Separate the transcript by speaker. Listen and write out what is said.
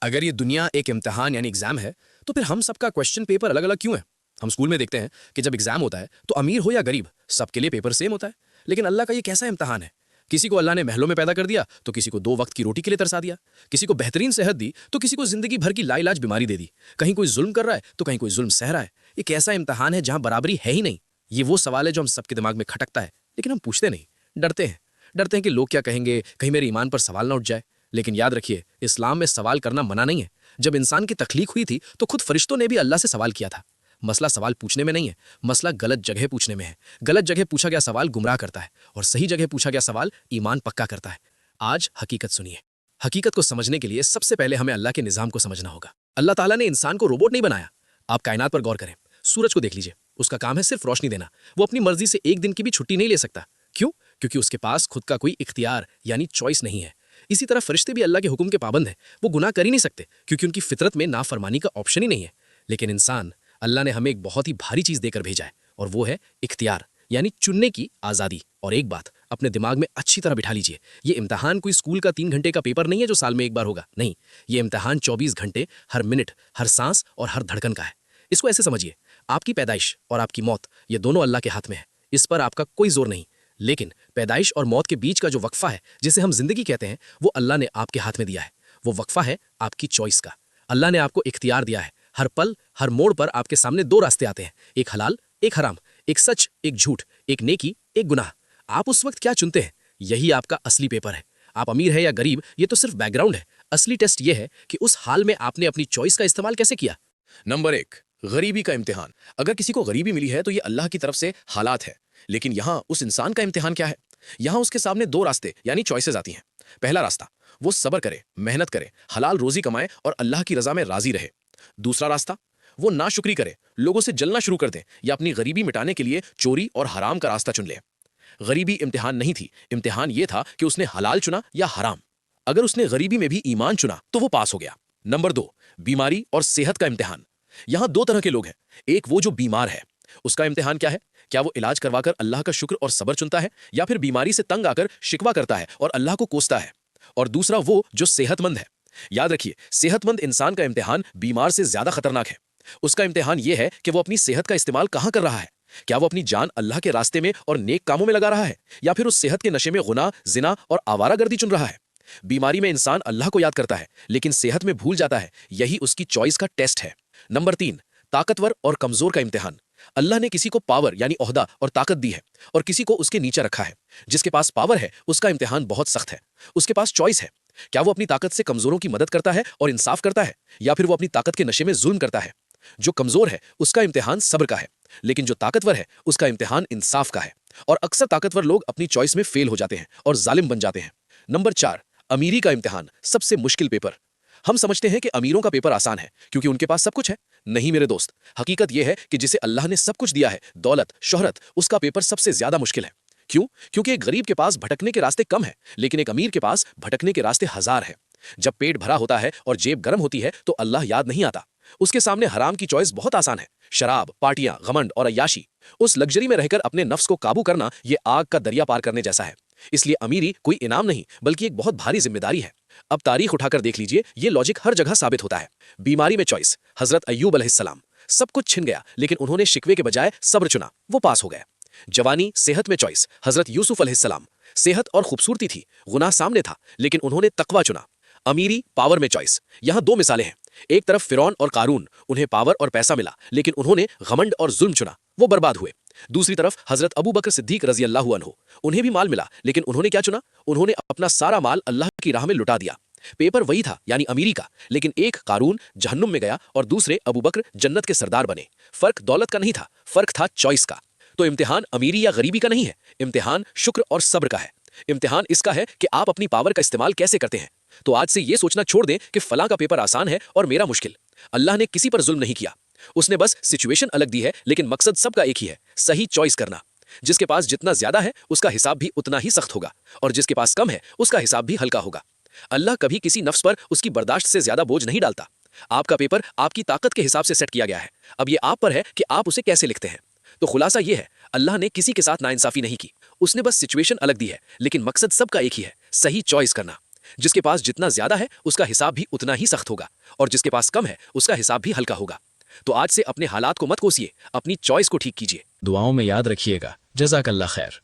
Speaker 1: अगर ये दुनिया एक इम्तिहान यानी एग्जाम है, तो फिर हम सबका क्वेश्चन पेपर अलग अलग क्यों है? हम स्कूल में देखते हैं कि जब एग्जाम होता है तो अमीर हो या गरीब, सबके लिए पेपर सेम होता है। लेकिन अल्लाह का ये कैसा इम्तिहान है? किसी को अल्लाह ने महलों में पैदा कर दिया तो किसी को 2 वक्त की रोटी के लिए तरसा दिया। किसी को बेहतरीन सेहत दी तो किसी को जिंदगी भर की लाइलाज बीमारी दे दी। कहीं कोई जुल्म कर रहा है तो कहीं कोई जुल्म सह रहा है। ये कैसा इम्तिहान है जहां बराबरी है ही नहीं? ये वो सवाल है जो हम सबके दिमाग में खटकता है, लेकिन हम पूछते नहीं। डरते हैं। डरते हैं कि लोग क्या कहेंगे, कहीं मेरे ईमान पर सवाल ना उठ जाए। लेकिन याद रखिए, इस्लाम में सवाल करना मना नहीं है। जब इंसान की तख्लीक हुई थी तो खुद फरिश्तों ने भी अल्लाह से सवाल किया था। मसला सवाल पूछने में नहीं है, मसला गलत जगह पूछने में है। गलत जगह पूछा गया सवाल गुमराह करता है और सही जगह पूछा गया सवाल ईमान पक्का करता है। आज हकीकत सुनिए। हकीकत को समझने के लिए सबसे पहले हमें अल्लाह के निजाम को समझना होगा। अल्लाह ताला ने इंसान को रोबोट नहीं बनाया। आप कायनात पर गौर करें। सूरज को देख लीजिए, उसका काम है सिर्फ रोशनी देना। वो अपनी मर्जी से एक दिन की भी छुट्टी नहीं ले सकता। क्यों? क्योंकि उसके पास खुद का कोई इख्तियार यानी चॉइस नहीं है। इसी तरह फरिश्ते भी अल्लाह के हुक्म के पाबंद हैं। वो गुनाह कर ही नहीं सकते क्योंकि उनकी फितरत में नाफरमानी का ऑप्शन ही नहीं है। लेकिन इंसान, अल्लाह ने हमें एक बहुत ही भारी चीज देकर भेजा है और वो है इख्तियार यानी चुनने की आज़ादी। और एक बात अपने दिमाग में अच्छी तरह बिठा लीजिए, ये इम्तिहान कोई स्कूल का 3 घंटे का पेपर नहीं है जो साल में एक बार होगा। नहीं, ये इम्तिहान 24 घंटे, हर मिनट, हर सांस और हर धड़कन का है। इसको ऐसे समझिए, आपकी पैदाइश और आपकी मौत ये दोनों अल्लाह के हाथ में है। इस पर आपका कोई जोर नहीं। लेकिन पैदाइश और मौत के बीच का जो वक्फा है, जिसे हम जिंदगी कहते हैं, वो अल्लाह ने आपके हाथ में दिया है। वो वक्फा है आपकी चॉइस का। अल्लाह ने आपको इख्तियार दिया है। हर पल, हर मोड़ पर आपके सामने 2 रास्ते आते हैं, एक हलाल, एक हराम, एक सच, एक झूठ, एक नेकी, एक गुनाह। आप उस वक्त क्या चुनते हैं, यही आपका असली पेपर है। आप अमीर है या गरीब, ये तो सिर्फ बैकग्राउंड है। असली टेस्ट ये है कि उस हाल में आपने अपनी चॉइस का इस्तेमाल कैसे किया।
Speaker 2: नंबर 1, गरीबी का इम्तिहान। अगर किसी को गरीबी मिली है तो ये अल्लाह की तरफ से हालात है। लेकिन यहाँ उस इंसान का इम्तिहान क्या है? यहाँ उसके सामने 2 रास्ते यानी चॉइसेस आती हैं। पहला रास्ता, वो सब्र करे, मेहनत करे, हलाल रोजी कमाए और अल्लाह की रजा में राजी रहे। दूसरा रास्ता, वो नाशुक्री करे, लोगों से जलना शुरू कर दे या अपनी गरीबी मिटाने के लिए चोरी और हराम का रास्ता चुन ले। गरीबी इम्तिहान नहीं थी, इम्तिहान ये था कि उसने हलाल चुना या हराम। अगर उसने गरीबी में भी ईमान चुना तो वो पास हो गया। नंबर 2, बीमारी और सेहत का इम्तिहान। यहां 2 तरह के लोग हैं। एक वो जो बीमार है, उसका इम्तिहान क्या है? क्या वो इलाज करवाकर अल्लाह का शुक्र और सब्र चुनता है या फिर बीमारी से तंग आकर शिकवा करता है और अल्लाह को कोसता है? और दूसरा वो जो सेहतमंद है। याद रखिए, सेहतमंद इंसान का इम्तिहान बीमार से ज्यादा खतरनाक है। उसका इम्तिहान यह है कि वो अपनी सेहत का इस्तेमाल कहां कर रहा है। क्या वो अपनी जान अल्लाह के रास्ते में और नेक कामों में लगा रहा है या फिर उस सेहत के नशे में गुनाह, जिना और आवारागर्दी चुन रहा है? बीमारी में इंसान अल्लाह को याद करता है लेकिन सेहत में भूल जाता है। यही उसकी चॉइस का टेस्ट है। नंबर 3, ताकतवर और कमजोर का इम्तिहान। अल्लाह ने किसी को पावर यानी ओहदा और ताकत दी है और किसी को उसके नीचे रखा है। जिसके पास पावर है उसका इम्तिहान बहुत सख्त है। उसके पास चॉइस है। क्या वो अपनी ताकत से कमजोरों की मदद करता है और इंसाफ करता है या फिर वो अपनी ताकत के नशे में जुल्म करता है? जो कमजोर है उसका इम्तिहान सब्र का है, लेकिन जो ताकतवर है उसका इम्तिहान इंसाफ का है। और अक्सर ताकतवर लोग अपनी चॉइस में फेल हो जाते हैं और जालिम बन जाते हैं। नंबर 4, अमीरी का इम्तिहान, सबसे मुश्किल पेपर। हम समझते हैं कि अमीरों का पेपर आसान है क्योंकि उनके पास सब कुछ है। नहीं मेरे दोस्त, हकीकत यह है कि जिसे अल्लाह ने सब कुछ दिया है, दौलत, शोहरत, उसका पेपर सबसे ज्यादा मुश्किल है। क्यों? क्योंकि एक गरीब के पास भटकने के रास्ते कम है, लेकिन एक अमीर के पास भटकने के रास्ते हजार है। जब पेट भरा होता है और जेब गर्म होती है तो अल्लाह याद नहीं आता। उसके सामने हराम की चॉइस बहुत आसान है। शराब, पार्टियां, घमंड और अय्याशी। उस लग्जरी में रहकर अपने नफ्स को काबू करना यह आग का दरिया पार करने जैसा है। इसलिए अमीरी कोई इनाम नहीं बल्कि एक बहुत भारी जिम्मेदारी है। अब तारीख उठाकर देख लीजिए, ये लॉजिक हर जगह साबित होता है। बीमारी में चॉइस, हजरत अय्यूब अलैहिस्सलाम, सब कुछ छिन गया लेकिन उन्होंने शिकवे के बजाय सब्र चुना, वो पास हो गए। जवानी, सेहत में चॉइस, हजरत यूसुफ अलैहिस्सलाम, सेहत और खूबसूरती थी, गुनाह सामने था लेकिन उन्होंने तकवा चुना। अमीरी, पावर में चॉइस, यहां 2 मिसालें हैं। एक तरफ फिरौन और कारून, उन्हें पावर और पैसा मिला लेकिन उन्होंने घमंड और जुल्म चुना, वो बर्बाद हुए। दूसरी तरफ हजरत अबू बकर सिद्दीक रजी अल्लाह अन्हु, उन्हें भी माल मिला लेकिन उन्होंने क्या चुना? उन्होंने अपना सारा माल अल्लाह की राह में लुटा दिया। पेपर वही था यानी अमीरी का, लेकिन एक कारून जहन्नुम में गया और दूसरे अबू बकर जन्नत के सरदार बने। फर्क दौलत का नहीं था, फर्क था चॉइस का। तो इम्तिहान अमीरी या गरीबी का नहीं है, इम्तिहान शुक्र और सब्र का है। इम्तिहान इसका है कि आप अपनी पावर का इस्तेमाल कैसे करते हैं। तो आज से यह सोचना छोड़ दें कि फलां का पेपर आसान है और मेरा मुश्किल। अल्लाह ने किसी पर जुल्म नहीं किया, उसने बस सिचुएशन अलग दी है लेकिन मकसद सबका एक ही है, सही चॉइस करना। जिसके पास जितना ज्यादा है उसका हिसाब भी उतना ही सख्त होगा और जिसके पास कम है उसका हिसाब भी हल्का होगा। अल्लाह कभी किसी नफ्स पर उसकी बर्दाश्त से ज्यादा बोझ नहीं डालता। आपका पेपर आपकी ताकत के हिसाब से सेट किया गया है। अब यह आप पर है कि आप उसे कैसे लिखते हैं। तो खुलासा यह है, अल्लाह ने किसी के साथ नाइंसाफी नहीं की, उसने बस सिचुएशन अलग दी है लेकिन मकसद सबका एक ही है, सही चॉइस करना। जिसके पास जितना ज्यादा है उसका हिसाब भी उतना ही सख्त होगा, और जिसके पास कम है उसका हिसाब भी हल्का होगा। तो आज से अपने हालात को मत कोसिए, अपनी चॉइस को ठीक कीजिए।
Speaker 1: दुआओं में याद रखिएगा। जज़ाकल्लाह खैर।